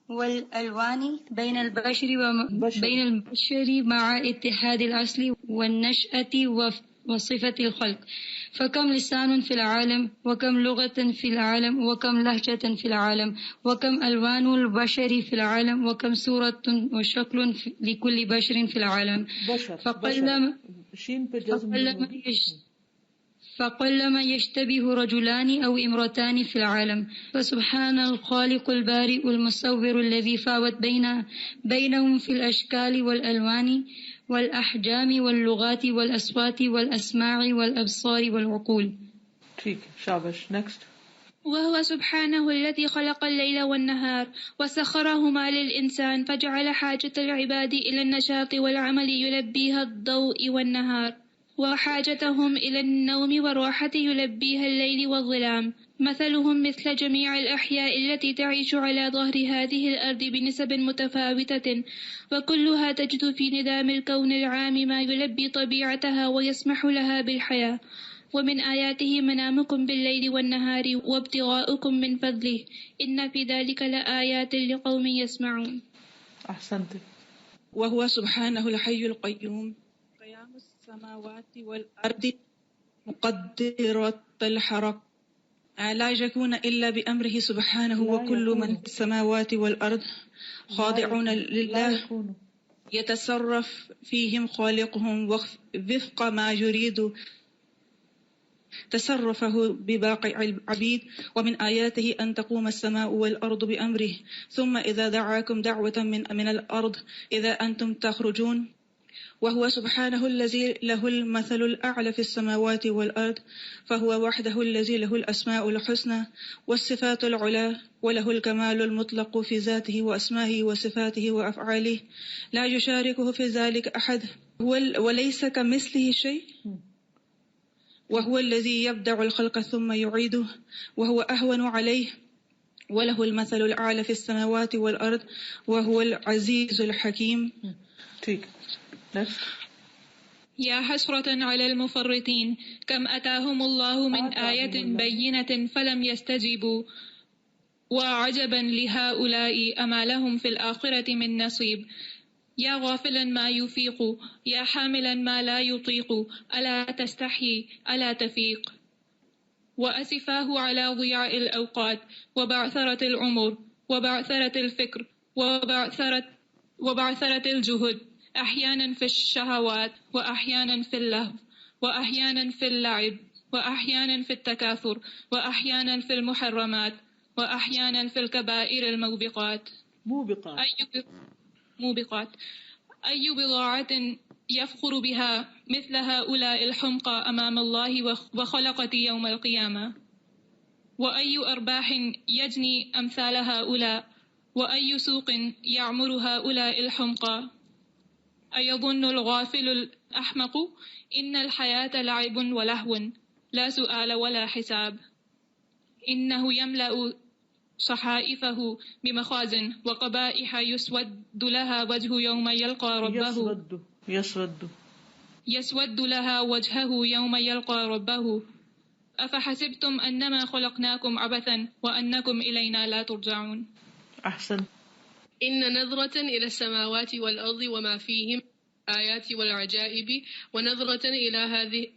والألوان بين البشر مع اتحاد الأصل والنشأة وصفة الخلق، فكم لسان في العالم، وكم لغة في العالم، وكم لهجة في العالم، وكم ألوان البشر في العالم، وكم صورة وشكل لكل بشر في العالم. فقلما يشتبه رجلان أو امرتان في العالم. فسبحان الخالق البارئ المصور الذي فاوت بينهم في الأشكال والألوان والأحجام واللغات والأصوات والأسماع والأبصار والعقول. ٹھیک، شاباش. نیکسٹ. وهو سبحانه الذي خلق الليل والنهار وسخرهما للإنسان فجعل حاجة العباد إلى النشاط والعمل يلبيها الضوء والنهار، وحاجتهم إلى النوم والراحة يلبيها الليل والظلام. مثلهم مثل جميع الأحياء التي تعيش على ظهر هذه الأرض بنسب متفاوتة، وكلها تجد في نظام الكون العام ما يلبي طبيعتها ويسمح لها بالحياة. ومن آياته منامكم بالليل والنهار وابتغاؤكم من فضله إن في ذلك لآيات لقوم يسمعون. أحسنت. وهو سبحانه الحي القيوم قيام السماوات والأرض مقدرة الحركة لا يكون إلا بأمره سبحانه، وكل من في السماوات والأرض خاضعون لله يتصرف فيهم خالقهم وفق ما يريد تصرفه بباقي العبيد. ومن آياته أن تقوم السماء والأرض بأمره ثم إذا دعاكم دعوة من الأرض إذا أنتم تخرجون. وهو سبحانه الذي له المثل الأعلى في السماوات والأرض، فهو وحده الذي له الأسماء الحسنى والصفات العلى، وله الكمال المطلق في ذاته وأسمائه وصفاته وأفعاله لا يشاركه في ذلك أحد وليس كمثله شيء. وهو الذي يبدأ الخلق ثم يعيده وهو أهون عليه، وله المثل الأعلى في السماوات والأرض وهو العزيز الحكيم. ٹھیک. يا حسرة على المفرطين كم أتاهم الله من آية بينة فلم يستجيبوا، وعجبا لهؤلاء أما لهم في الآخرة من نصيب. يا غافلا ما يفيق، يا حاملا ما لا يطيق، ألا تستحي ألا تفيق. وأسفاه على ضياع الأوقات وبعثرة العمر وبعثرة الفكر وبعثرة الجهد، أحيانا في الشهوات وأحيانا في اللهو وأحيانا في اللعب وأحيانا في التكاثر وأحيانا في المحرمات وأحيانا في الكبائر الموبقات. أي بضاعة يفخر بها مثل هؤلاء الحمقى أمام الله وخلقت يوم القيامة؟ وأي أرباح يجني أمثال هؤلاء؟ وأي سوق يعمر هؤلاء الحمقى؟ أيظن الغافل الأحمق إن الحياة لعب ولهو لا سؤال ولا حساب؟ إنه يملأ صحائفه بمخازن وقبائح يسود لها وجه يوم يلقى ربه يسود لها وجهه يوم يلقى ربه. أفحسبتم أنما خلقناكم عبثا وأنكم إلينا لا ترجعون. أحسن. إن نظرة إلى السماوات والأرض وما فيهم آيات والعجائب، ونظرة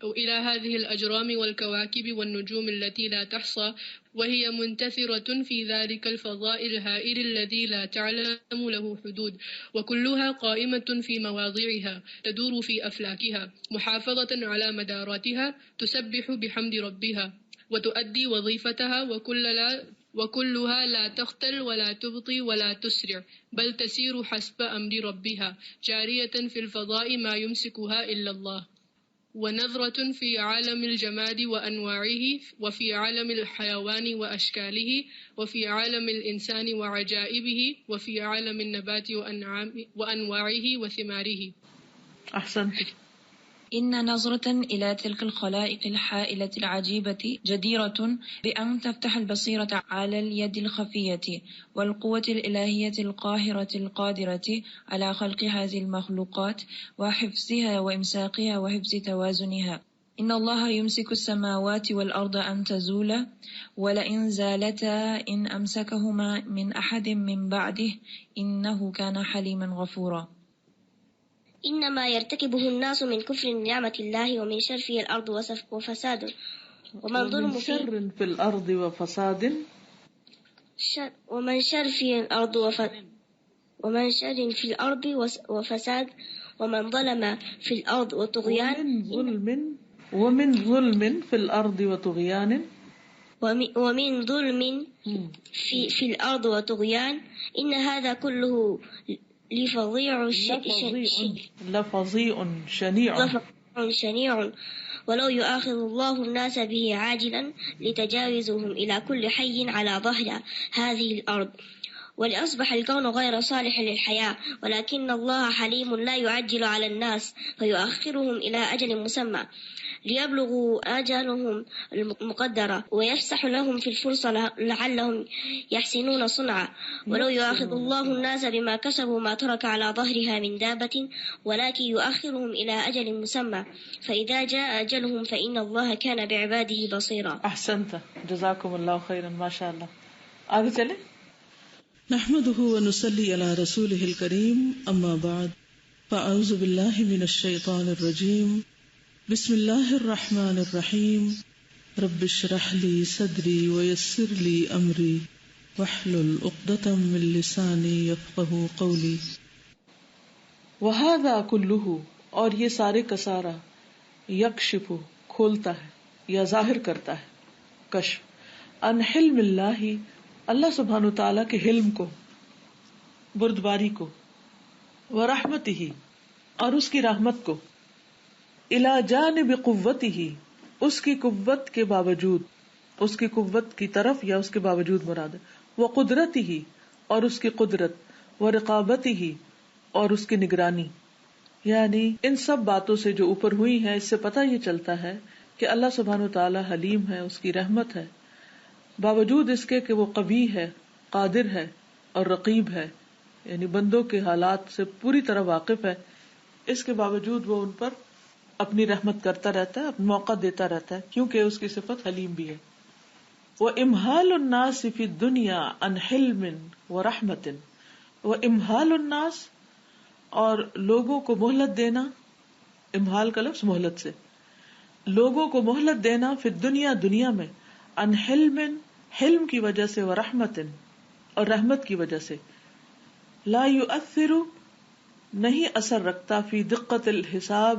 إلى هذه الأجرام والكواكب والنجوم التي لا تحصى وهي منتثرة في ذلك الفضاء الهائل الذي لا تعلم له حدود، وكلها قائمة في مواضعها تدور في أفلاكها محافظة على مداراتها تسبح بحمد ربها وتؤدي وظيفتها، وكلها لا تختل ولا تبطي ولا تسرع بل تسير حسب أمر ربها جارية في الفضاء ما يمسكها إلا الله. ونظرة في عالم الجماد وأنواعه، وفي عالم الحيوان وأشكاله، وفي عالم الإنسان وعجائبه، وفي عالم النبات وأنواعه وثماره. أحسنت. إن نظرة إلى تلك الخلائق الحائلة العجيبة جديرة بأن تفتح البصيرة على اليد الخفية والقوة الإلهية القاهرة القادرة على خلق هذه المخلوقات وحفظها وإمساكها وحفظ توازنها. إن الله يمسك السماوات والأرض أن تزولا ولئن زالتا إن أمسكهما من أحد من بعده إنه كان حليما غفورا. إنما يرتكبه الناس من كفر نعمة الله ومن شر في الأرض وفساد ومن ظلم ومن شر في الأرض وفساد ومن شر في الأرض ومن شر في الأرض وفساد ومن ظلم في الأرض وطغيان ومن ظلم في الأرض وطغيان ومن ظلم في الأرض وطغيان إن هذا كله لفظيع شنيع ولو يؤاخذ الله الناس به عاجلا لتجاوزهم إلى كل حي على ظهر هذه الأرض ولأصبح الكون غير صالح للحياة ولكن الله حليم لا يعجل على الناس فيؤخرهم إلى أجل مسمى ليبلغوا آجالهم المقدرة ويفسح لهم في الفرصة لعلهم يحسنون صنعا ولو يؤاخذ الله الناس بما كسبوا ما ترك على ظهرها من دابة ولكن يؤخرهم إلى أجل مسمى فإذا جاء أجلهم فإن الله كان بعباده بصيرا. احسنت، جزاكم اللہ خیرا. ماشاء اللہ. آگے چلیں. نحمده ونصلي على رسوله الكريم اما بعد فاعوذ بالله من الشيطان الرجيم بسم الله الرحمن الرحيم رب اشرح لي صدري ويسر لي امري واحلل عقدة من لساني يفقهوا قولي. وهذا كله، اور یہ سارے کا سارا، یکشف، کھولتا ہے یا ظاہر کرتا ہے، کشف، ان حلم اللہ، اللہ سبحانہ تعالیٰ کے حلم کو، بردباری کو، ورحمتہ، اور اس کی رحمت کو، الی جانب قوتہ، اس کی قوت کے باوجود، اس کی قوت کی طرف یا اس کے باوجود مراد ہے، وقدرتہ، اور اس کی قدرت، ورقابتہ، اور اس کی نگرانی. یعنی ان سب باتوں سے جو اوپر ہوئی ہیں، اس سے پتہ یہ چلتا ہے کہ اللہ سبحانہ تعالیٰ حلیم ہے، اس کی رحمت ہے، باوجود اس کے کہ وہ قوی ہے، قادر ہے اور رقیب ہے، یعنی بندوں کے حالات سے پوری طرح واقف ہے. اس کے باوجود وہ ان پر اپنی رحمت کرتا رہتا ہے، اپنا موقع دیتا رہتا ہے، کیونکہ اس کی صفت حلیم بھی ہے. وَإِمْهَالُ النَّاسِ فِي الدُّنْيَا عَنْ حِلْمٍ وَرَحْمَةٍ. وَإِمْهَالُ النَّاسِ، اور لوگوں کو مہلت دینا، امہال کا لفظ مہلت سے، لوگوں کو مہلت دینا، فی الدنیا، دنیا میں، عن حلم، حلم کی وجہ سے، ورحمت، اور رحمت کی وجہ سے، لا یؤثر، نہیں اثر رکھتا، فی دقت الحساب،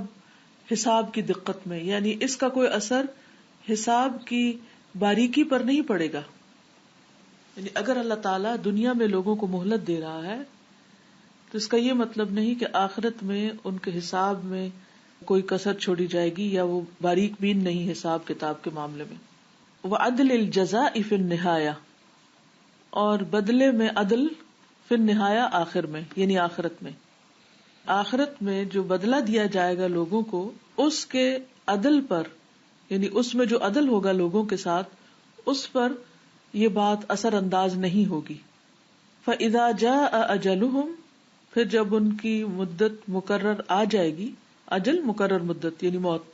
حساب کی دقت میں، یعنی اس کا کوئی اثر حساب کی باریکی پر نہیں پڑے گا. یعنی اگر اللہ تعالیٰ دنیا میں لوگوں کو مہلت دے رہا ہے تو اس کا یہ مطلب نہیں کہ آخرت میں ان کے حساب میں کوئی کسر چھوڑی جائے گی یا وہ باریک بین نہیں حساب کتاب کے معاملے میں. وعدل الجزاء فی النہایہ، اور بدلے میں عدل، فی النہایہ، آخر میں، یعنی آخرت میں. آخرت میں جو بدلہ دیا جائے گا لوگوں کو، اس کے عدل پر، یعنی اس میں جو عدل ہوگا لوگوں کے ساتھ، اس پر یہ بات اثر انداز نہیں ہوگی. فَإِذَا جَاءَ أَجَلُهُمْ، پھر جب ان کی مدت مقرر آ جائے گی، اجل مقرر مدت یعنی موت،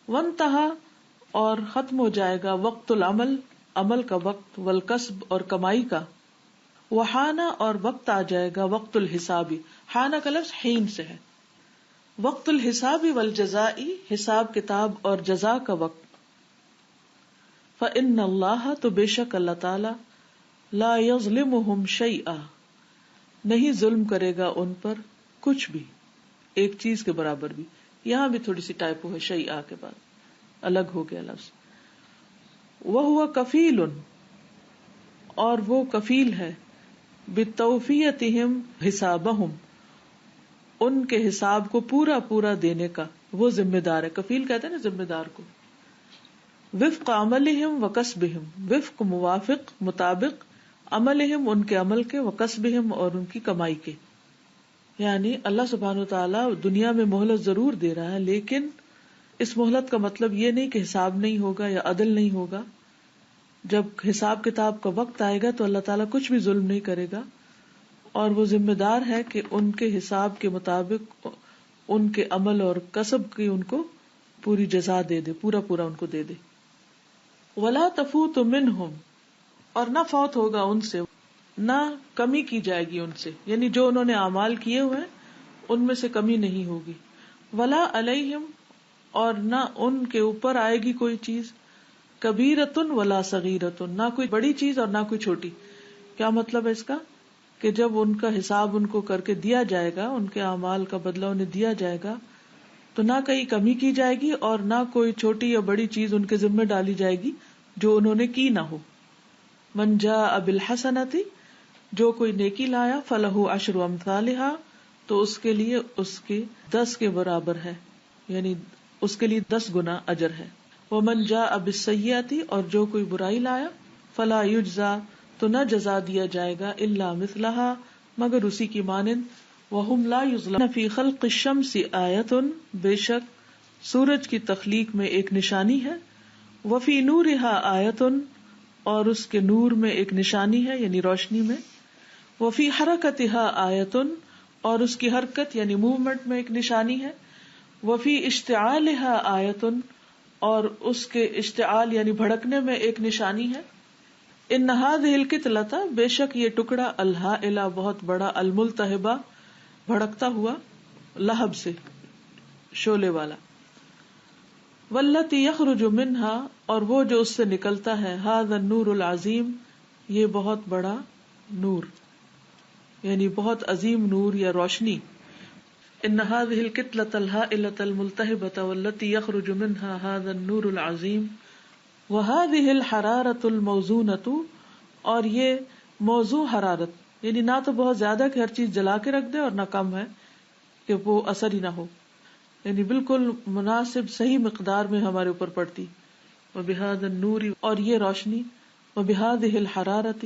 وَانْتَهَا، اور ختم ہو جائے گا، وقت العمل، عمل کا وقت، والکسب، اور کمائی کا، وحانا، اور وقت آ جائے گا، وقت الحسابی، حانا کا لفظ حین سے ہے، وقت الحسابی والجزائی، حساب کتاب اور جزا کا وقت. فإن اللہ، تو بے شک اللہ تعالی، لا یظلمہم شیئا، نہیں ظلم کرے گا ان پر کچھ بھی، ایک چیز کے برابر بھی. یہاں بھی تھوڑی سی ٹائپو ہے، شیئا کے بعد الگ ہو گیا لفظ. وَهُوَ کفیل، اور وہ کفیل ہے، بِتَوْفِيَتِهِمْ حِسَابَهُمْ، ان کے حساب کو پورا پورا دینے کا وہ ذمہ دار ہے. کفیل کہتے ہیں نا ذمہ دار کو. وفق عملہم وکسبہم، وفق موافق، مطابق، عملہم ان کے عمل کے، وکسبہم اور ان کی کمائی کے. یعنی اللہ سبحانہ وتعالی دنیا میں مہلت ضرور دے رہا ہے، لیکن اس مہلت کا مطلب یہ نہیں کہ حساب نہیں ہوگا یا عدل نہیں ہوگا. جب حساب کتاب کا وقت آئے گا تو اللہ تعالیٰ کچھ بھی ظلم نہیں کرے گا، اور وہ ذمہ دار ہے کہ ان کے حساب کے مطابق ان کے عمل اور کسب کی ان کو پوری جزا دے دے، پورا پورا ان کو دے دے. ولا تفوت منہم، اور نہ فوت ہوگا ان سے، نہ کمی کی جائے گی ان سے، یعنی جو انہوں نے اعمال کیے ہوئے ان میں سے کمی نہیں ہوگی. ولا علیہم، اور نہ ان کے اوپر آئے گی کوئی چیز، کبیرتن ولا صغیرتن، نہ کوئی بڑی چیز اور نہ کوئی چھوٹی. کیا مطلب ہے اس کا؟ کہ جب ان کا حساب ان کو کر کے دیا جائے گا، ان کے اعمال کا بدلہ انہیں دیا جائے گا، تو نہ کہیں کمی کی جائے گی اور نہ کوئی چھوٹی یا بڑی چیز ان کے ذمہ ڈالی جائے گی جو انہوں نے کی نہ ہو. من جاء بالحسنۃ، جو کوئی نیکی لایا، فلہ عشر امثالھا، تو اس کے لیے اس کے 10 کے برابر ہے، یعنی اس کے لیے 10 گنا اجر ہے. ومن جاء بالسیئۃ، اور جو کوئی برائی لایا، فلا یجزا، تو نہ جزا دیا جائے گا، الا مثلھا، مگر اسی کی مانند. وہم لا یظلمون. فی خلق الشمس آیۃ، بے شک سورج کی تخلیق میں ایک نشانی ہے. وفی نورھا آیۃ، اور اس کے نور میں ایک نشانی ہے یعنی روشنی میں. وفی حرکتھا آیۃ، اور اس کی حرکت یعنی موومنٹ میں ایک نشانی ہے. وفی اشتعالھا آیۃ، اور اس کے اشتعال یعنی بھڑکنے میں ایک نشانی ہے. ان ھذہ الکتلۃ، بے شک یہ ٹکڑا، الہائلہ بہت بڑا، الملتہبہ بھڑکتا ہوا، لہب سے شعلے والا. واللتی یخرج منہا، اور وہ جو اس سے نکلتا ہے، ھذا النور العظیم، یہ بہت بڑا نور یعنی بہت عظیم نور یا روشنی. ان ھذہ الکتلۃ الہائلۃ الملتہبۃ واللتی یخرج منہا ھذا النور العظیم وھذہ الحرارۃ الموزونۃ، اور یہ موزوں حرارت یعنی نہ تو بہت زیادہ کہ ہر چیز جلا کے رکھ دے اور نہ کم ہے کہ وہ اثر ہی نہ ہو، یعنی بالکل مناسب صحیح مقدار میں ہمارے اوپر پڑتی. وبہذا النور، اور یہ روشنی، وبہذہ الحرارۃ،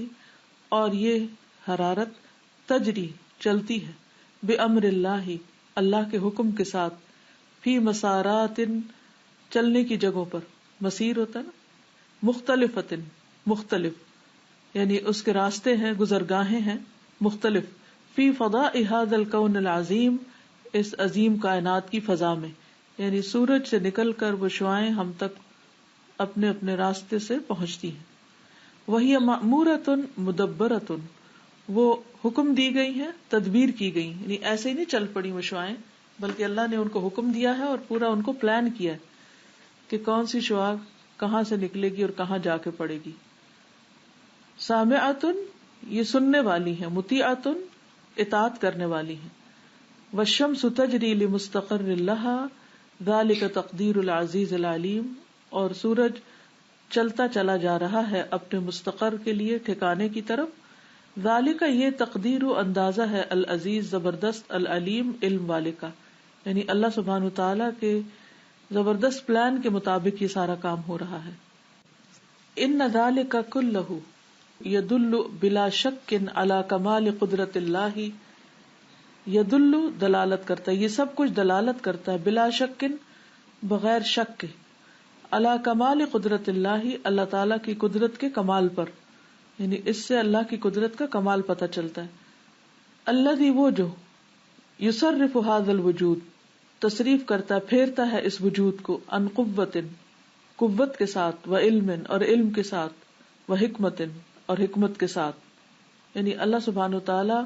اور یہ حرارت، تجری چلتی ہے، بامر اللہ اللہ کے حکم کے ساتھ، فی مسارات چلنے کی جگہوں پر، مسیر ہوتا ہے نا، مختلفۃ مختلف، یعنی اس کے راستے ہیں، گزرگاہیں ہیں مختلف. فی فضاء ھذا الکون العظیم، اس عظیم کائنات کی فضا میں، یعنی سورج سے نکل کر وہ شعائیں ہم تک اپنے اپنے راستے سے پہنچتی ہیں. وہی مأمورۃ مدبرۃ، وہ حکم دی گئی ہیں، تدبیر کی گئی، یعنی ایسے ہی نہیں چل پڑی وہ شعائیں، بلکہ اللہ نے ان کو حکم دیا ہے اور پورا ان کو پلان کیا ہے کہ کون سی شعاع کہاں سے نکلے گی اور کہاں جا کے پڑے گی. سامعۃ، یہ سننے والی ہیں، مطیعۃ اطاعت کرنے والی ہیں. والشمس تجری لمستقر لها ذلک تقدیر العزیز العلیم، اور سورج چلتا چلا جا رہا ہے اپنے مستقر کے لیے، ٹھکانے کی طرف. ذالک، یہ تقدیر و اندازہ ہے، العزیز زبردست، العلیم علم والے کا، یعنی اللہ سبحانہ تعالیٰ کے زبردست پلان کے مطابق یہ سارا کام ہو رہا ہے. ان ذالک کلہ یدل بلا شک علی کمال قدرت اللہ، یدل دلالت کرتا ہے، یہ سب کچھ دلالت کرتا ہے، بلا شک بغیر شک کے، علی کمال قدرت اللہ اللہ تعالیٰ کی قدرت کے کمال پر، یعنی اس سے اللہ کی قدرت کا کمال پتہ چلتا ہے. الذی، وہ جو، یصرف ھذا الوجود، تصریف کرتا ہے، پھیرتا ہے اس وجود کو، عن قوت، قوت کے ساتھ، و علم، اور علم کے ساتھ، و حکمت، اور حکمت کے ساتھ، یعنی اللہ سبحانہ تعالیٰ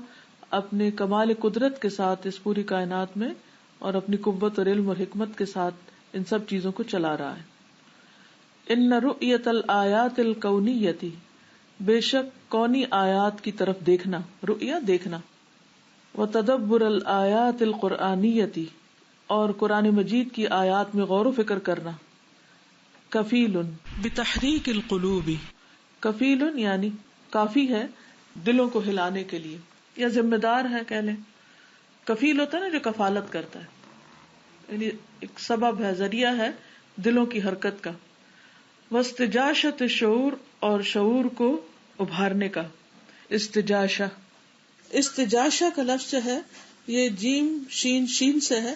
اپنے کمال قدرت کے ساتھ اس پوری کائنات میں اور اپنی قوت اور علم اور حکمت کے ساتھ ان سب چیزوں کو چلا رہا ہے. ان رؤیت الآیات الکونیۃ، بے شک کونی آیات کی طرف دیکھنا، رؤیا دیکھنا، وتدبر الآیات القرآنیۃ، اور قرآن مجید کی آیات میں غور و فکر کرنا، کفیل بتحریک القلوب، کفیل یعنی کافی ہے دلوں کو ہلانے کے لیے، یا ذمہ دار ہے کہہ لیں. کفیل ہوتا ہے نا جو کفالت کرتا ہے، یعنی ایک سبب ہے، ذریعہ ہے دلوں کی حرکت کا. واستجاشت الشعور، اور شعور کو ابھارنے کا. استجاشہ، استجاشہ کا لفظ ہے یہ جیم شین شین سے ہے،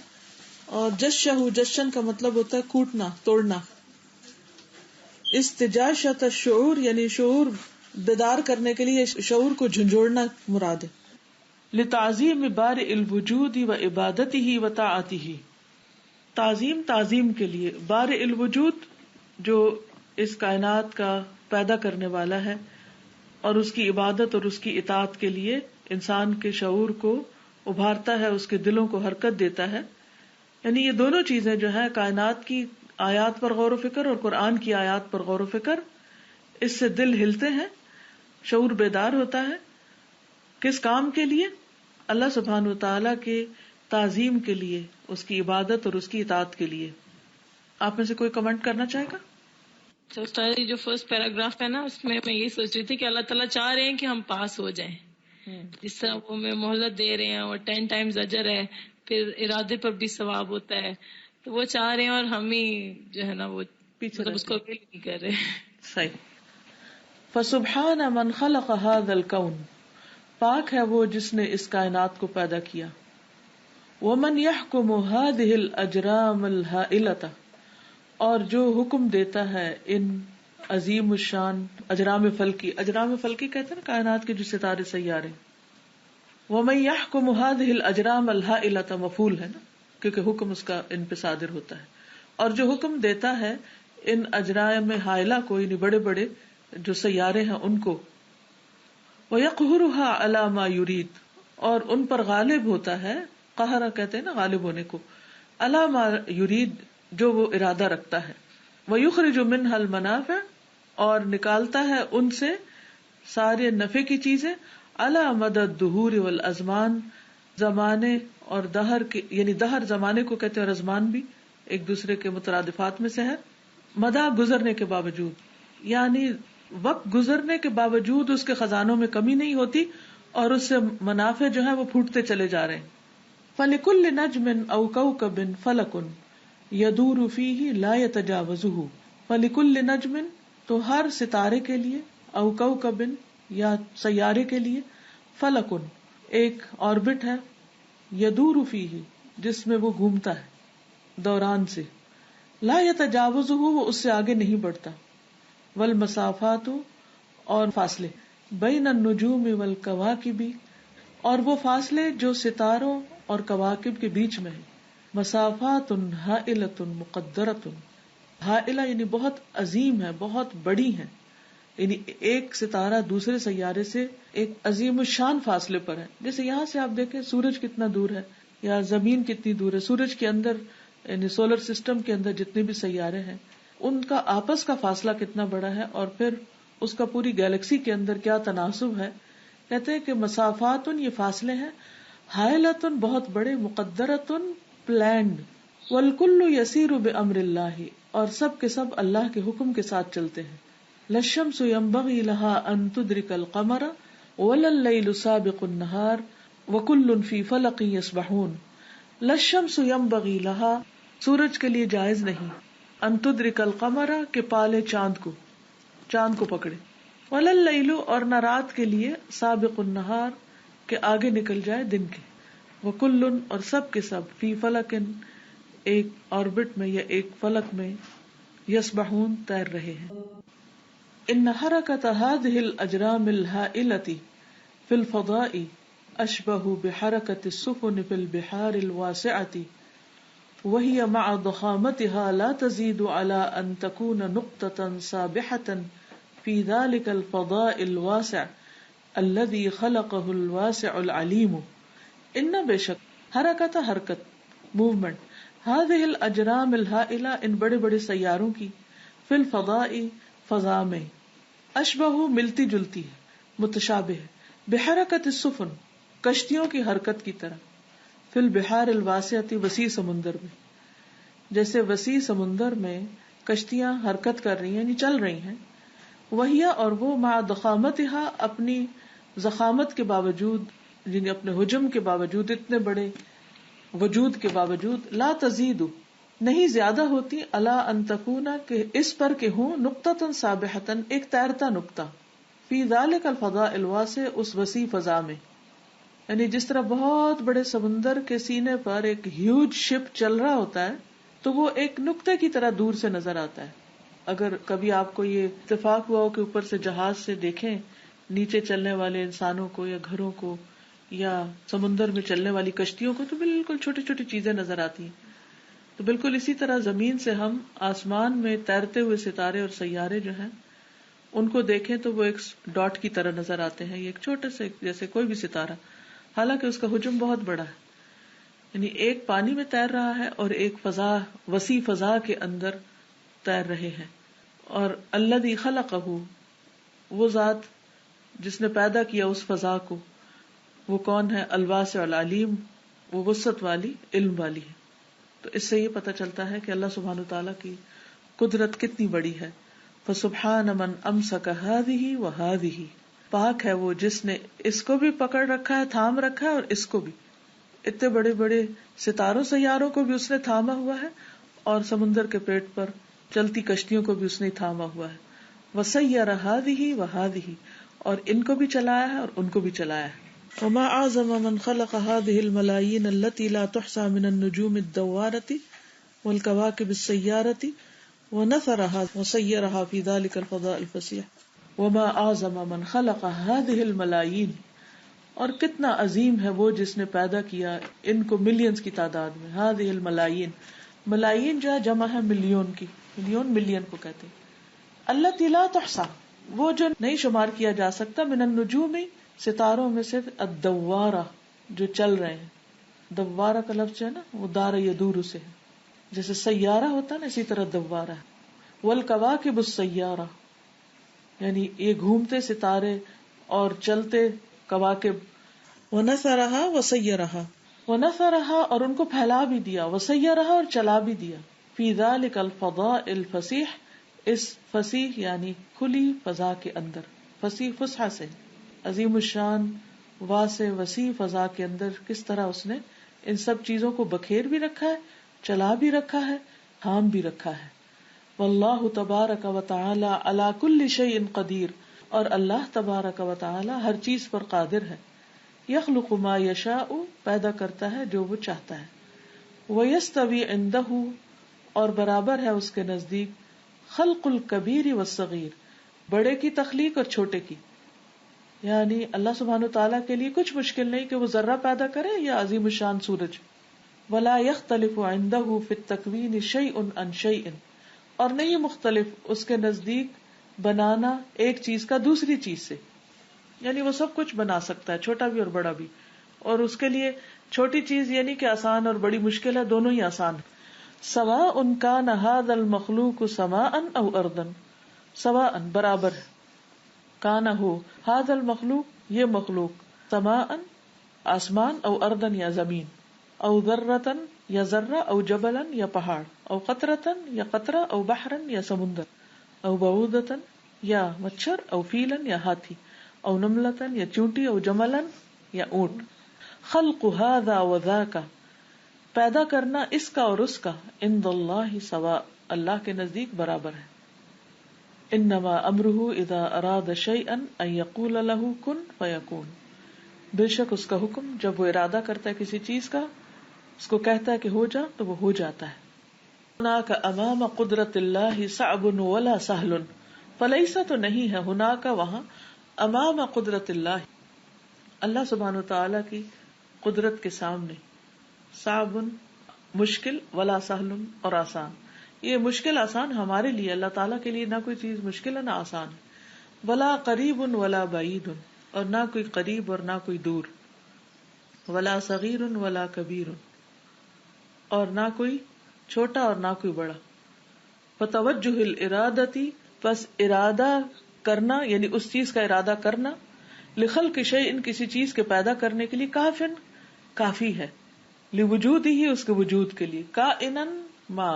اور جشہ جشن کا مطلب ہوتا ہے کوٹنا، توڑنا. استجاشت الشعور یعنی شعور بیدار کرنے کے لیے شعور کو جھنجھوڑنا مراد ہے. لتعظیم بارئ الوجود و عبادتہ و طاعتہ، تعظیم تعظیم کے لیے، بارئ الوجود جو اس کائنات کا پیدا کرنے والا ہے، اور اس کی عبادت اور اس کی اطاعت کے لیے انسان کے شعور کو ابھارتا ہے، اس کے دلوں کو حرکت دیتا ہے. یعنی یہ دونوں چیزیں جو ہے، کائنات کی آیات پر غور و فکر اور قرآن کی آیات پر غور و فکر، اس سے دل ہلتے ہیں، شعور بیدار ہوتا ہے. کس کام کے لیے؟ اللہ سبحانہ و تعالیٰ کے تعظیم کے لیے، اس کی عبادت اور اس کی اطاعت کے لیے. آپ میں سے کوئی کمنٹ کرنا چاہے گا؟ جو فرسٹ پیراگراف ہے نا، اس میں یہ سوچ رہی تھی کہ اللہ تعالیٰ چاہ رہے ہیں کہ ہم پاس ہو جائیں. جس طرح وہ ہمیں مہلت دے رہے ہیں اور 10 times اجر ہے، پھر ارادے پر بھی ثواب ہوتا ہے، تو وہ چاہ رہے ہیں اور ہم ہی جو ہے نا وہ پیچھے اس کو فیل نہیں کر رہے. صحیح. فسبحان من خلق هذا الكون، پاک ہے وہ جس نے اس کائنات کو پیدا کیا. ومن يحكم هذه الاجرام الهائلة، اور جو حکم دیتا ہے ان عظیم الشان اجرام فلکی. اجرام فلکی کہتے ہیں نا کائنات کے جو ستارے سیارے. ومن يحكم هذه الاجرام الهائلة مفعول ہے نا، کیونکہ حکم اس کا ان پہ صادر ہوتا ہے. اور جو حکم دیتا ہے ان اجرام ہائلہ کو، یعنی بڑے بڑے جو سیارے ہیں ان کو. وَيَقْهُرُهَا عَلَى مَا يُرِيدُ، اور ان پر غالب ہوتا ہے. قہر کہتے ہیں نا غالب ہونے کو. عَلَى مَا يُرِيدُ، جو وہ ارادہ رکھتا ہے. وَيُخْرِجُ مِنْهَا الْمَنَافِعَ، اور نکالتا ہے ان سے سارے نفع کی چیزیں. عَلَى مَدَى الدُّهُورِ وَالْأَزْمَانِ، زمانے اور دہر کے، یعنی دہر زمانے کو کہتے ہیں اور ازمان بھی ایک دوسرے کے مترادفات میں سے ہے. مدہ گزرنے کے باوجود، یعنی وقت گزرنے کے باوجود اس کے خزانوں میں کمی نہیں ہوتی اور اس سے منافع جو ہیں وہ پھوٹتے چلے جا رہے ہیں. فَلِكُلِّ نَجْمٍ أَوْ كَوْكَبٍ فَلَكٌ يَدُورُ فِيهِ لَا يَتَجَاوَزُهُ. فَلِكُلِّ نَجْمٍ، تو ہر ستارے کے لیے، او کوكب یا سیارے کے لیے، فلکن ایک آربٹ ہے، یدور فیہ جس میں وہ گھومتا ہے دوران سے، لا یتجاوزہ وہ اس سے آگے نہیں بڑھتا، والمسافات اور فاصلے، بین النجوم والکواکب اور وہ فاصلے جو ستاروں اور کواکب کے بیچ میں ہے، مسافات ہائلۃ مقدرۃ، ہائلہ یعنی بہت عظیم ہے، بہت بڑی ہے، یعنی ایک ستارہ دوسرے سیارے سے ایک عظیم الشان فاصلے پر ہے. جیسے یہاں سے آپ دیکھیں سورج کتنا دور ہے یا زمین کتنی دور ہے، سورج کے اندر یعنی سولر سسٹم کے اندر جتنے بھی سیارے ہیں ان کا آپس کا فاصلہ کتنا بڑا ہے، اور پھر اس کا پوری گیلیکسی کے اندر کیا تناسب ہے. کہتے ہیں کہ مسافات یہ فاصلے ہیں، ہائلۃ بہت بڑے، مقدرۃ پلانڈ، والکل یسیر بامر اللہ اور سب کے سب اللہ کے حکم کے ساتھ چلتے ہیں. للشمس ينبغي لها ان تدرك القمر ولا الليل سابق النهار وكل في فلق يسبحون. للشمس ينبغي لها سورج کے لیے جائز نہیں، ان تدرک القمر کہ پالے چاند کو پکڑے، ولا اللیل اور نہ رات کے لیے، سابق النہار کہ آگے نکل جائے دن کے، وکل اور سب کے سب، فی فلک ایک آربٹ میں یا ایک فلک میں، یسبحون تیر رہے ہیں. ان حرکت هذه الاجرام الهائلة في الفضاء اشبه بحركة السفن في البحار الواسعة وهي مع ضخامتها لا تزيد على ان تكون نقطة سابحة في ذلك الفضاء الواسع الذي خلقه الواسع العليم. ان بشک حرکت موومنٹ، هذه الاجرام الهائلة ان بڑے بڑے سیاروں کی، فی الفضاء فضا میں، اشبہ ملتی جلتی ہے، متشابہ ہے، بحرکت السفن کشتیوں کی حرکت کی طرح، فی البحار الواسعۃ وسیع سمندر میں، جیسے وسیع سمندر میں کشتیاں حرکت کر رہی ہیں یعنی چل رہی ہیں. وہی اور وہ مع ضخامتها اپنی ضخامت کے باوجود، یعنی اپنے حجم کے باوجود، اتنے بڑے وجود کے باوجود، لا تزید نہیں زیادہ ہوتی، الا ان تکون کہ اس پر کہ ہوں، نقطۃ سابحۃ ایک تیرتا نقطہ، فی ذلک الفضاء الواسع اس وسیع فضا میں. یعنی جس طرح بہت بڑے سمندر کے سینے پر ایک ہیوج شپ چل رہا ہوتا ہے تو وہ ایک نقطے کی طرح دور سے نظر آتا ہے. اگر کبھی آپ کو یہ اتفاق ہوا ہو کہ اوپر سے جہاز سے دیکھیں نیچے چلنے والے انسانوں کو یا گھروں کو یا سمندر میں چلنے والی کشتیوں کو، تو بالکل چھوٹی چھوٹی چیزیں نظر آتی ہیں. تو بالکل اسی طرح زمین سے ہم آسمان میں تیرتے ہوئے ستارے اور سیارے جو ہیں ان کو دیکھیں تو وہ ایک ڈاٹ کی طرح نظر آتے ہیں. یہ ایک چھوٹے سے جیسے کوئی بھی ستارہ، حالانکہ اس کا حجم بہت بڑا ہے. یعنی ایک پانی میں تیر رہا ہے اور ایک فضا، وسیع فضا کے اندر تیر رہے ہیں. اور الذی خلقہ، وہ ذات جس نے پیدا کیا اس فضا کو، وہ کون ہے؟ الواسع العلیم، وہ وسعت والی، علم والی ہے. تو اس سے یہ پتہ چلتا ہے کہ اللہ سبحانہ وتعالیٰ کی قدرت کتنی بڑی ہے. فسبحان من امسک ہذہ وہذہ، پاک ہے وہ جس نے اس کو بھی پکڑ رکھا ہے، تھام رکھا ہے، اور اس کو بھی. اتنے بڑے بڑے ستاروں سیاروں کو بھی اس نے تھاما ہوا ہے، اور سمندر کے پیٹ پر چلتی کشتیوں کو بھی اس نے تھاما ہوا ہے. وسیر ہذہ وہذہ، اور ان کو بھی چلایا ہے اور ان کو بھی چلایا ہے. وما اعظم من خلق هذه الملايين التي لا تحصى من النجوم الدوارة والكواكب السيارة ونثرها وسيرها في ذلك الفضاء الفسيح. وما اعظم من خلق هذه الملايين، اور کتنا عظیم ہے وہ جس نے پیدا کیا ان کو ملینز کی تعداد میں. هذه الملايين، ملايين جو ہے جمع ہے ملین کی، ملین کو کہتے ہیں. التي لا تحصى، وہ جو نہیں شمار کیا جا سکتا. من النجوم، ستاروں میں سے. الدوارہ، جو چل رہے ہیں. دوارہ کا لفظ ہے نا، وہ دار یدور سے ہے، جیسے سیارہ ہوتا ہے نا، اسی طرح دوارہ ہے. والکواکب السیارہ، یعنی یہ گھومتے ستارے اور چلتے کواکب. ونثرها وسيرها، ونثرها، اور ان کو پھیلا بھی دیا. وسيرها، اور چلا بھی دیا. فی ذلک الفضاء الفسیح، اس فسیح یعنی کھلی فضا کے اندر. فسیح فسحہ سے، عظیم الشان واسع وسیع فضا کے اندر کس طرح اس نے ان سب چیزوں کو بکھیر بھی رکھا ہے، چلا بھی رکھا ہے، تھام بھی رکھا ہے. واللہ تبارک و تعالی علی کل شیء قدیر، اور اللہ تبارک و تعالی ہر چیز پر قادر ہے. یخلق ما یشاء، پیدا کرتا ہے جو وہ چاہتا ہے. ویستوی عندہ، اور برابر ہے اس کے نزدیک خلق الکبیر والصغیر، بڑے کی تخلیق اور چھوٹے کی. یعنی اللہ سبحانہ تعالیٰ کے لیے کچھ مشکل نہیں کہ وہ ذرہ پیدا کرے یا عظیم الشان سورج. ولا يختلف عنده في التكوين شيء عن شيء، اور نہیں مختلف اس کے نزدیک بنانا ایک چیز کا دوسری چیز سے. یعنی وہ سب کچھ بنا سکتا ہے، چھوٹا بھی اور بڑا بھی. اور اس کے لیے چھوٹی چیز یعنی کہ آسان اور بڑی مشکل ہے، دونوں ہی آسان. سواء كان هذا المخلوق سماء او ارضا، سواء برابر ہے. کانا ہو هذا المخلوق، یہ مخلوق، سماء آسمان، او ارضا یا زمین، او ذرة یا ذرہ، او جبلا یا پہاڑ، او قطرة یا قطرہ، او بحرا یا سمندر، او بعوضة یا مچھر، او فیلا یا ہاتھی، او نملة یا چونٹی، او جملا یا اونٹ. خلق هذا وذاک، پیدا کرنا اس کا اور اس کا، عند اللہ سواء، اللہ کے نزدیک برابر ہے. انما امرہ اذا اراد شیئا ان یقول له کن فیکون، بے شک اس کا حکم جب وہ ارادہ کرتا ہے کسی چیز کا، اس کو کہتا ہے کہ ہو جا تو وہ ہو جاتا ہے. ہناک امام قدرت اللہ صعب ولا سہل، فلیس، تو نہیں ہے، ہناک وہاں، امام قدرت اللہ، اللہ سبحانہ وتعالی کی قدرت کے سامنے، صعب مشکل، ولا سہل اور آسان. یہ مشکل آسان ہمارے لیے، اللہ تعالیٰ کے لیے نہ کوئی چیز مشکل ہے نہ آسان ہے. ولا قریب ولا بعید، اور نہ کوئی قریب اور نہ کوئی دور. ولا صغیر ولا کبیر، اور نہ کوئی چھوٹا اور نہ کوئی بڑا. فتوجہ الارادتی، پس ارادہ کرنا یعنی اس چیز کا ارادہ کرنا، لخلق شیء، کسی چیز کے پیدا کرنے کے لیے، کافن کافی ہے، لوجود ہی اس کے وجود کے لیے. کائنا ما،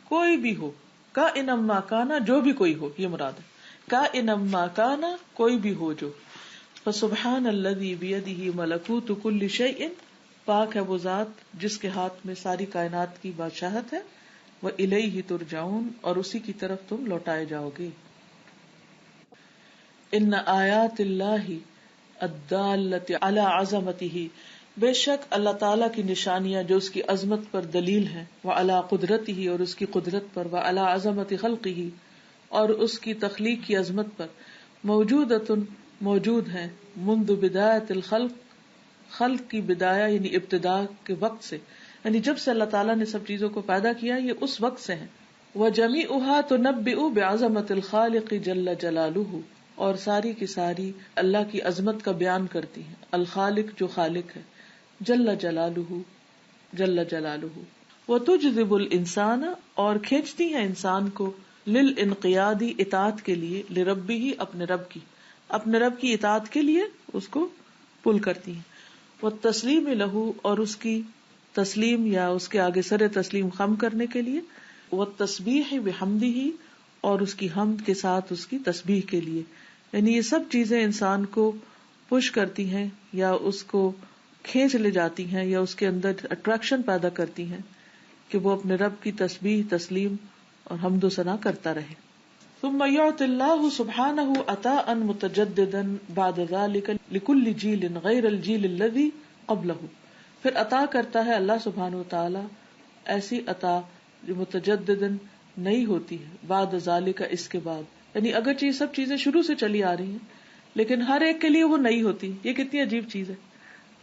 کوئی بھی ہو، کائنا ما کانا، جو بھی کوئی ہو، یہ مراد ہے. کائنا ما کانا، کوئی بھی ہو جو. فسبحان الذی بیدہ ملکوت کل شیء، پاک ہے وہ ذات جس کے ہاتھ میں ساری کائنات کی بادشاہت ہے. وإلیہ ترجعون، اور اسی کی طرف تم لوٹائے جاؤ گے. ان آیات اللہ الدالۃ علی عظمتہ، بے شک اللہ تعالیٰ کی نشانیاں جو اس کی عظمت پر دلیل ہیں، وعلی قدرتہ، اور اس کی قدرت پر، وعلی عظمت خلقہ، اور اس کی تخلیق کی عظمت پر، موجودۃ، موجود ہیں، منذ بدایت الخلق، خلق کی بدایہ یعنی ابتدا کے وقت سے، یعنی جب سے اللہ تعالیٰ نے سب چیزوں کو پیدا کیا یہ اس وقت سے ہیں. وَجَمِيعُهَا تُنَبِّئُ بِعَظَمَةِ الْخَالِقِ جَلَّ جَلَالُهُ، اور ساری کی ساری اللہ کی عظمت کا بیان کرتی ہیں. الخالق جو خالق ہے، جل جلالہ جل جلالہ. وَتُجْذِبُ الْإِنسَانَ، اور کھینچتی ہیں انسان کو، لِلْإِنْقِيَادِ اطاعت کے لیے، لِرَبِّهِ اپنے رب کی اطاعت کے لیے اس کو پل کرتی ہیں. وَالتَّسْلِيمِ لَهُ، اور اس کی تسلیم یا اس کے آگے سر تسلیم خم کرنے کے لیے. وَالتَّسْبِيحِ بِحَمْدِهِ، اور اس کی حمد کے ساتھ اس کی تسبیح کے لیے. یعنی یہ سب چیزیں انسان کو پش کرتی ہیں یا اس کو کھینچ لے جاتی ہیں یا اس کے اندر اٹریکشن پیدا کرتی ہیں کہ وہ اپنے رب کی تسبیح، تسلیم اور حمد و ثنا کرتا رہے. ثم يعطي الله سبحانه عطاء متجددا بعد ذلك لكل جيل غير الجيل الذي قبله. پھر عطا کرتا ہے اللہ سبحانہ وتعالی ایسی عطا جو متجددا نئی ہوتی ہے، بعد ذالک، اس کے بعد. یعنی اگرچہ یہ سب چیزیں شروع سے چلی آ رہی ہیں لیکن ہر ایک کے لیے وہ نئی ہوتی. یہ کتنی عجیب چیز ہے.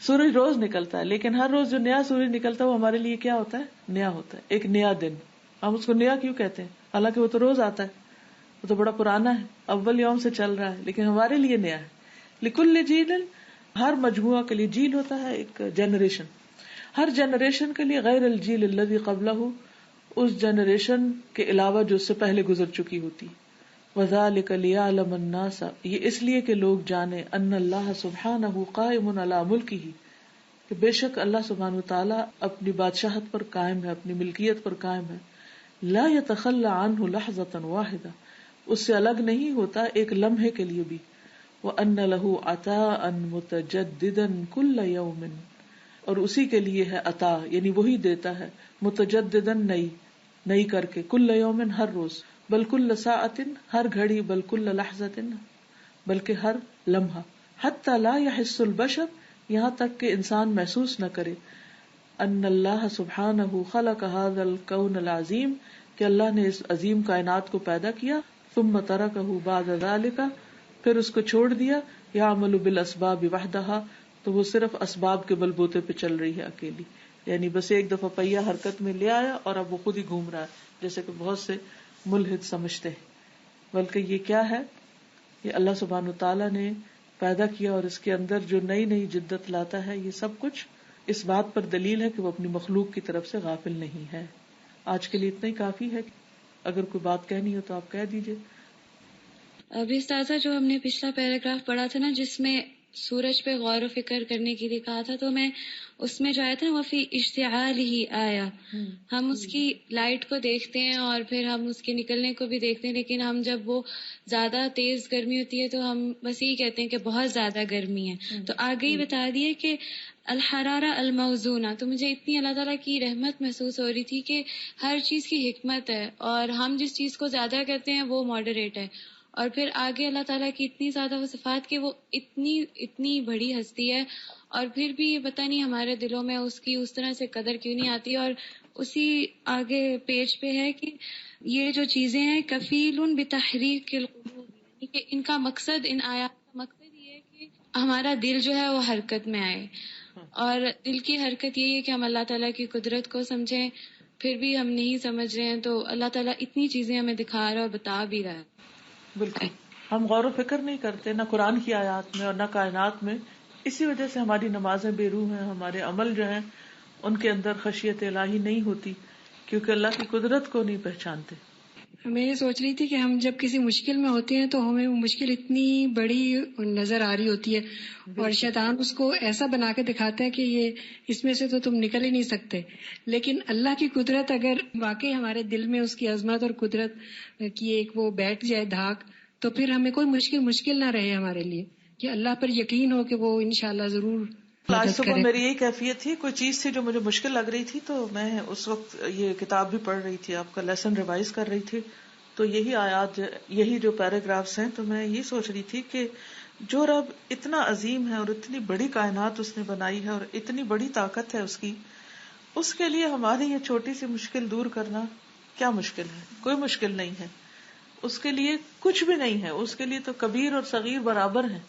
سورج روز نکلتا ہے لیکن ہر روز جو نیا سورج نکلتا ہے وہ ہمارے لیے کیا ہوتا ہے؟ نیا ہوتا ہے، ایک نیا دن. ہم اس کو نیا کیوں کہتے ہیں؟ حالانکہ وہ تو روز آتا ہے، وہ تو بڑا پرانا ہے، اول یوم سے چل رہا ہے، لیکن ہمارے لیے نیا ہے. لکل جیل، ہر مجموعہ کے لیے جیل ہوتا ہے ایک جنریشن. ہر جنریشن کے لیے غیر الجیل الذی قبلہ، اس جنریشن کے علاوہ جو اس سے پہلے گزر چکی ہوتی. وذالک لیعلم الناس، یہ اس لیے کہ لوگ جانے، ان اللہ سبحانہ قائم علی ملکہ، کہ بے شک اللہ سبحانہ وتعالی اپنی بادشاہت پر قائم ہے، اپنی ملکیت پر قائم ہے. لا یتخلی عنہ لحظۃ واحدہ، اس سے الگ نہیں ہوتا ایک لمحے کے لیے بھی. وَأَنَّ لَهُ عَطَاءً مُتَجَدِّدًا كُلَّ يَوْمٍ، اور اسی کے لیے ہے عطا، یعنی وہی دیتا ہے، متجدداً نئی کر کے، کل یوم ہر روز، بل کل ساعت ہر گھڑی، بل کل لحظۃ بلکہ ہر لمحہ، حتی لا يحس البشر، یہاں تک کہ انسان محسوس نہ کرے، ان اللہ سبحانہ خلق هذا الكون العظیم، کہ اللہ نے اس عظیم کائنات کو پیدا کیا. ثم ترکہ بعد ذلك، پھر اس کو چھوڑ دیا، یعمل بالاسباب وحدہا، تو وہ صرف اسباب کے بلبوتے پہ چل رہی ہے اکیلی. یعنی بس ایک دفعہ پہیہ حرکت میں لے آیا اور اب وہ خود ہی گھوم رہا ہے، جیسے کہ بہت سے ملحد سمجھتے ہیں. بلکہ یہ کیا ہے؟ یہ اللہ سبحانہ وتعالیٰ نے پیدا کیا اور اس کے اندر جو نئی نئی جدت لاتا ہے، یہ سب کچھ اس بات پر دلیل ہے کہ وہ اپنی مخلوق کی طرف سے غافل نہیں ہے. آج کے لیے اتنا ہی کافی ہے. اگر کوئی بات کہنی ہو تو آپ کہہ دیجئے. ابھی استاذہ جو ہم نے پچھلا پیراگراف پڑھا تھا نا، جس میں سورج پہ غور و فکر کرنے کے لیے کہا تھا، تو میں اس میں جو آیا تھا نا، وہ فی اشتعال ہی آیا، ہم اس کی لائٹ کو دیکھتے ہیں اور پھر ہم اس کے نکلنے کو بھی دیکھتے ہیں، لیکن ہم جب وہ زیادہ تیز گرمی ہوتی ہے تو ہم بس یہی کہتے ہیں کہ بہت زیادہ گرمی ہے. تو آگے ہی بتا دیے کہ الحرارہ الموزونہ. تو مجھے اتنی اللہ تعالیٰ کی رحمت محسوس ہو رہی تھی کہ ہر چیز کی حکمت ہے، اور ہم جس چیز کو زیادہ کرتے ہیں وہ ماڈریٹ ہے. اور پھر آگے اللہ تعالیٰ کی اتنی زیادہ وہ صفات کہ وہ اتنی بڑی ہستی ہے، اور پھر بھی پتہ نہیں ہمارے دلوں میں اس کی اس طرح سے قدر کیوں نہیں آتی. اور اسی آگے پیج پہ ہے کہ یہ جو چیزیں ہیں کفیل بتحریک القلوب، یعنی کہ ان کا مقصد، ان آیات کا مقصد یہ ہے کہ ہمارا دل جو ہے وہ حرکت میں آئے. اور دل کی حرکت یہی ہے کہ ہم اللہ تعالیٰ کی قدرت کو سمجھیں. پھر بھی ہم نہیں سمجھ رہے ہیں تو اللہ تعالیٰ اتنی چیزیں ہمیں دکھا رہا ہے اور بتا بھی رہا ہے. بالکل ہم غور و فکر نہیں کرتے، نہ قرآن کی آیات میں اور نہ کائنات میں. اسی وجہ سے ہماری نمازیں بے روح ہیں، ہمارے عمل جو ہیں ان کے اندر خشیت الہی نہیں ہوتی، کیونکہ اللہ کی قدرت کو نہیں پہچانتے. میں یہ سوچ رہی تھی کہ ہم جب کسی مشکل میں ہوتے ہیں تو ہمیں وہ مشکل اتنی بڑی نظر آ رہی ہوتی ہے، اور شیطان اس کو ایسا بنا کے دکھاتا ہے کہ یہ اس میں سے تو تم نکل ہی نہیں سکتے. لیکن اللہ کی قدرت اگر واقعی ہمارے دل میں اس کی عظمت اور قدرت کی ایک وہ بیٹھ جائے دھاک، تو پھر ہمیں کوئی مشکل نہ رہے ہمارے لیے، کہ اللہ پر یقین ہو کہ وہ انشاءاللہ ضرور. آج صبح میری یہی کیفیت تھی، کوئی چیز تھی جو مجھے مشکل لگ رہی تھی، تو میں اس وقت یہ کتاب بھی پڑھ رہی تھی، آپ کا لیسن ریوائز کر رہی تھی. تو یہی آیات، یہی جو پیراگرافز ہیں، تو میں یہ سوچ رہی تھی کہ جو رب اتنا عظیم ہے اور اتنی بڑی کائنات اس نے بنائی ہے اور اتنی بڑی طاقت ہے اس کی، اس کے لیے ہماری یہ چھوٹی سی مشکل دور کرنا کیا مشکل ہے؟ کوئی مشکل نہیں ہے. اس کے لیے کچھ بھی نہیں ہے، اس کے لیے تو کبیر اور صغیر برابر ہیں.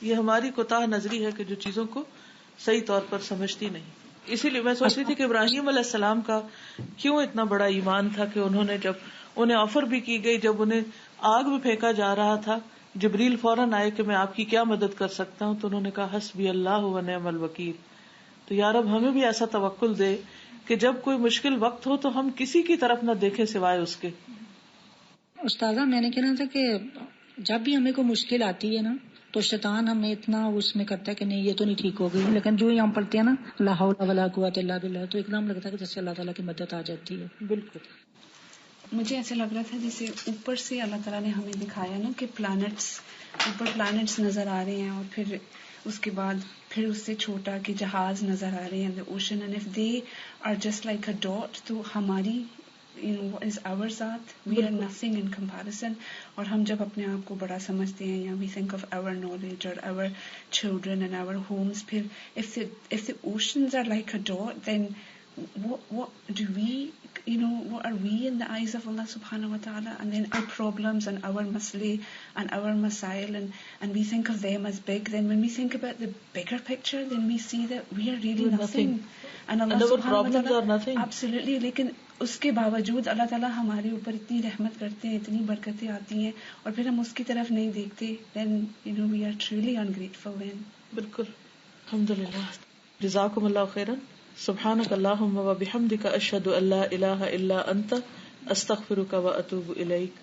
یہ ہماری کوتاہ نظری ہے کہ جو چیزوں کو صحیح طور پر سمجھتی نہیں. اسی لیے میں سوچ رہی تھی کہ ابراہیم علیہ السلام کا کیوں اتنا بڑا ایمان تھا کہ انہوں نے جب انہیں آفر بھی کی گئی, جب انہیں آگ میں پھینکا جا رہا تھا, جبریل فوراً آئے کہ میں آپ کی کیا مدد کر سکتا ہوں, تو انہوں نے کہا حسبی اللہ و نعم الوکیل. تو یا رب ہمیں بھی ایسا توکل دے کہ جب کوئی مشکل وقت ہو تو ہم کسی کی طرف نہ دیکھیں سوائے اس کے. استاذہ میں نے کہنا تھا کہ جب بھی ہمیں کوئی مشکل آتی ہے نا تو شیطان ہمیں اتنا اس میں کرتا ہے کہ نہیں یہ تو نہیں ٹھیک ہو گئی, لیکن جو ہی ہم پڑھتے ہیں نا لا حول ولا قوت الا باللہ تو ایک دم لگتا ہے کہ جیسے اللہ تعالیٰ کی مدد آ جاتی ہے. بالکل. مجھے ایسا لگ رہا تھا جیسے اوپر سے اللہ تعالیٰ نے ہمیں دکھایا نا کہ اوپر پلانٹس نظر آ رہے ہیں, اور پھر اس کے بعد پھر اس سے چھوٹا کہ جہاز نظر آ رہے ہیں, the ocean, and if they are just like a dot, تو ہماری what is our ذات, we are nothing in comparison. اور ہم جب اپنے آپ کو بڑا سمجھتے ہیں یا we think of our knowledge or our children and our homes, پھر if the oceans are like a dot, then what do we, what are we in the eyes of Allah subhanahu wa ta'ala? And then our problems and our masli and our masail, and we think of them as big. Then when we think about the bigger picture, then we see that we are really nothing. And Allah subhanahu wa ta'ala, absolutely. لیکن اس کے باوجود اللہ تعالیٰ ہمارے اوپر اتنی رحمت کرتے ہیں, اتنی برکتیں آتی ہیں, اور پھر ہم اس کی طرف نہیں دیکھتے. Then we are truly ungrateful then. بالکل. الحمدللہ. جزاکم اللہ خیرا. سبحانک اللہم و بحمدک اشہد ان لا الہ الا انت استغفرک و اتوب الیک.